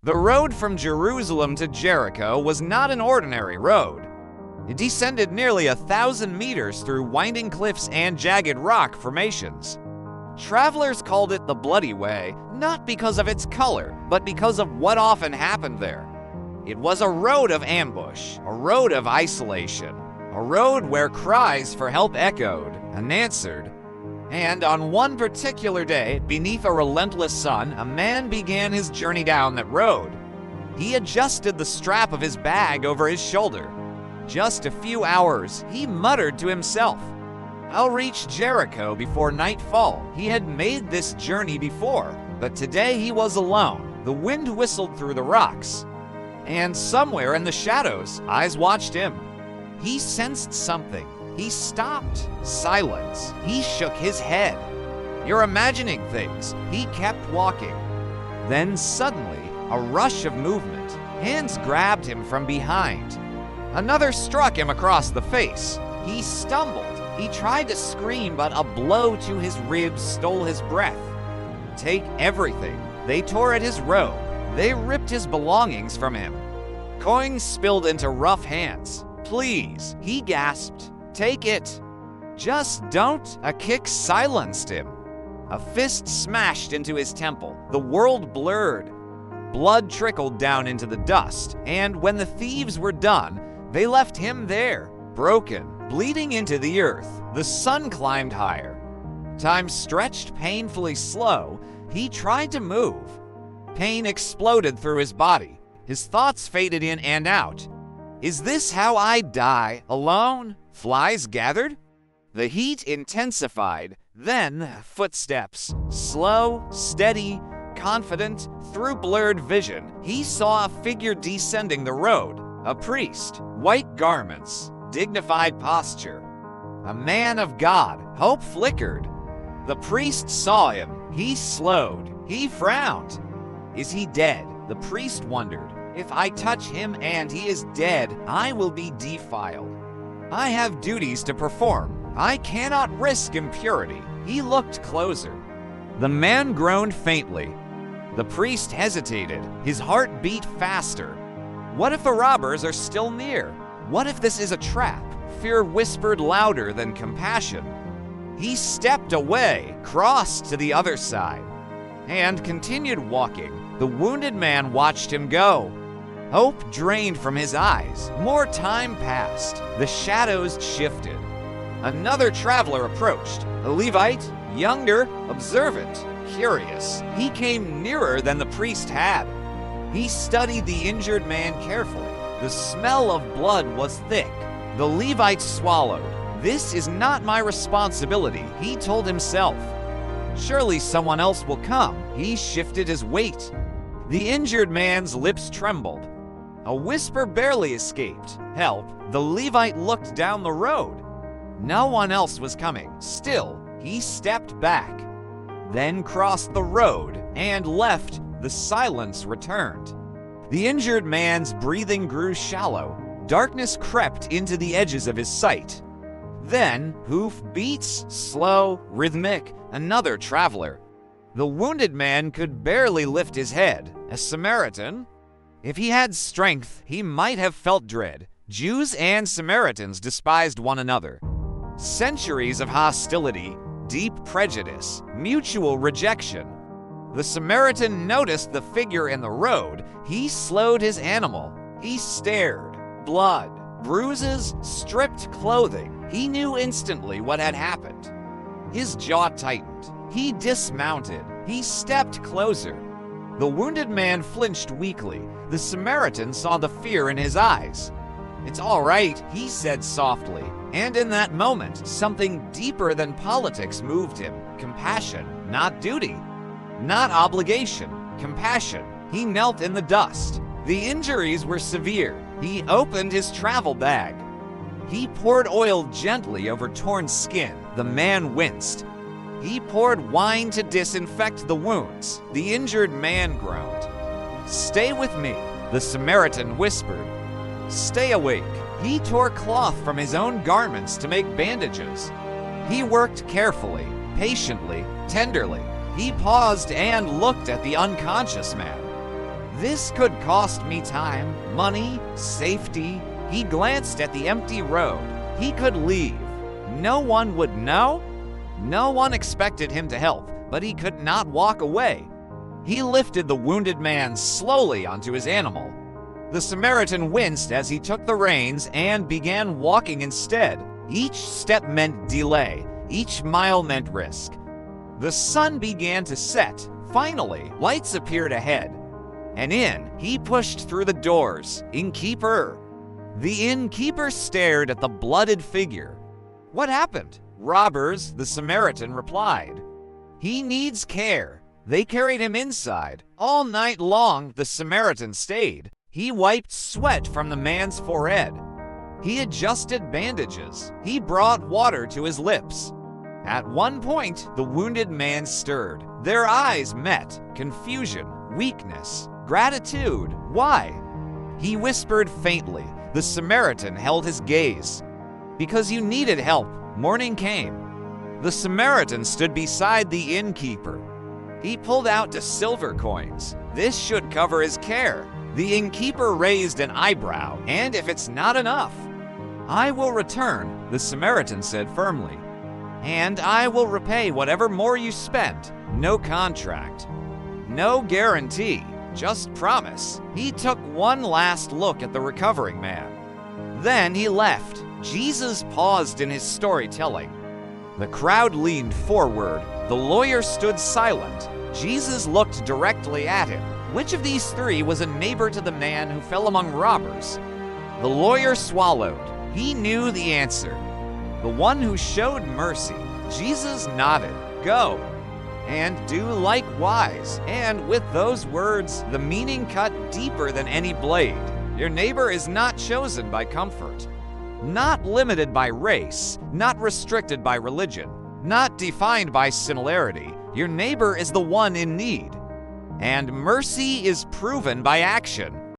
The road from Jerusalem to Jericho was not an ordinary road. It descended nearly 1,000 meters through winding cliffs and jagged rock formations. Travelers called it the Bloody Way, not because of its color, but because of what often happened there. It was a road of ambush, a road of isolation, a road where cries for help echoed, unanswered. And on one particular day, beneath a relentless sun, a man began his journey down that road. He adjusted the strap of his bag over his shoulder. Just a few hours, he muttered to himself, "I'll reach Jericho before nightfall." He had made this journey before, but today he was alone. The wind whistled through the rocks, and somewhere in the shadows, eyes watched him. He sensed something. He stopped. Silence. He shook his head. "You're imagining things." He kept walking. Then suddenly, a rush of movement. Hands grabbed him from behind. Another struck him across the face. He stumbled. He tried to scream, but a blow to his ribs stole his breath. Take everything. They tore at his robe. They ripped his belongings from him. Coins spilled into rough hands. "Please," he gasped. "Take it." "Just don't." A kick silenced him. A fist smashed into his temple. The world blurred. Blood trickled down into the dust, and when the thieves were done, they left him there, broken, bleeding into the earth. The sun climbed higher. Time stretched painfully slow. He tried to move. Pain exploded through his body. His thoughts faded in and out. Is this how I die, alone? Flies gathered? The heat intensified. Then footsteps, slow, steady, confident. Through blurred vision, he saw a figure descending the road. A priest, white garments, dignified posture. A man of God. Hope flickered. The priest saw him. He slowed. He frowned. Is he dead? The priest wondered. If I touch him and he is dead, I will be defiled. I have duties to perform. I cannot risk impurity. He looked closer. The man groaned faintly. The priest hesitated. His heart beat faster. What if the robbers are still near? What if this is a trap? Fear whispered louder than compassion. He stepped away, crossed to the other side, and continued walking. The wounded man watched him go. Hope drained from his eyes. More time passed. The shadows shifted. Another traveler approached. A Levite, younger, observant, curious. He came nearer than the priest had. He studied the injured man carefully. The smell of blood was thick. The Levite swallowed. This is not my responsibility, he told himself. Surely someone else will come. He shifted his weight. The injured man's lips trembled. A whisper barely escaped. Help. The Levite looked down the road. No one else was coming. Still, he stepped back, then crossed the road and left. The silence returned. The injured man's breathing grew shallow. Darkness crept into the edges of his sight. Then, hoof beats, slow, rhythmic, another traveler. The wounded man could barely lift his head. A Samaritan? If he had strength, he might have felt dread. Jews and Samaritans despised one another. Centuries of hostility, deep prejudice, mutual rejection. The Samaritan noticed the figure in the road. He slowed his animal. He stared. Blood, bruises, stripped clothing. He knew instantly what had happened. His jaw tightened. He dismounted. He stepped closer. The wounded man flinched weakly. The Samaritan saw the fear in his eyes. "It's all right," he said softly. And in that moment, something deeper than politics moved him. Compassion, not duty, not obligation. Compassion. He knelt in the dust. The injuries were severe. He opened his travel bag. He poured oil gently over torn skin. The man winced. He poured wine to disinfect the wounds. The injured man groaned. "Stay with me," the Samaritan whispered. "Stay awake." He tore cloth from his own garments to make bandages. He worked carefully, patiently, tenderly. He paused and looked at the unconscious man. This could cost me time, money, safety. He glanced at the empty road. He could leave. No one would know. No one expected him to help, but he could not walk away. He lifted the wounded man slowly onto his animal. The Samaritan winced as he took the reins and began walking instead. Each step meant delay. Each mile meant risk. The sun began to set. Finally, lights appeared ahead. And in, he pushed through the doors. Innkeeper. The innkeeper stared at the blooded figure. What happened? Robbers, the Samaritan replied. He needs care. They carried him inside. All night long, the Samaritan stayed. He wiped sweat from the man's forehead. He adjusted bandages. He brought water to his lips. At one point, the wounded man stirred. Their eyes met. Confusion, weakness, gratitude. Why? He whispered faintly. The Samaritan held his gaze. Because you needed help. Morning came. The Samaritan stood beside the innkeeper. He pulled out the silver coins. This should cover his care. The innkeeper raised an eyebrow. And if it's not enough, I will return, the Samaritan said firmly. And I will repay whatever more you spent. No contract. No guarantee. Just promise. He took one last look at the recovering man. Then he left. Jesus paused in his storytelling. The crowd leaned forward. The lawyer stood silent. Jesus looked directly at him. Which of these three was a neighbor to the man who fell among robbers? The lawyer swallowed. He knew the answer. The one who showed mercy. Jesus nodded. Go and do likewise. And with those words, the meaning cut deeper than any blade. Your neighbor is not chosen by comfort, not limited by race, not restricted by religion, not defined by similarity. Your neighbor is the one in need. And mercy is proven by action.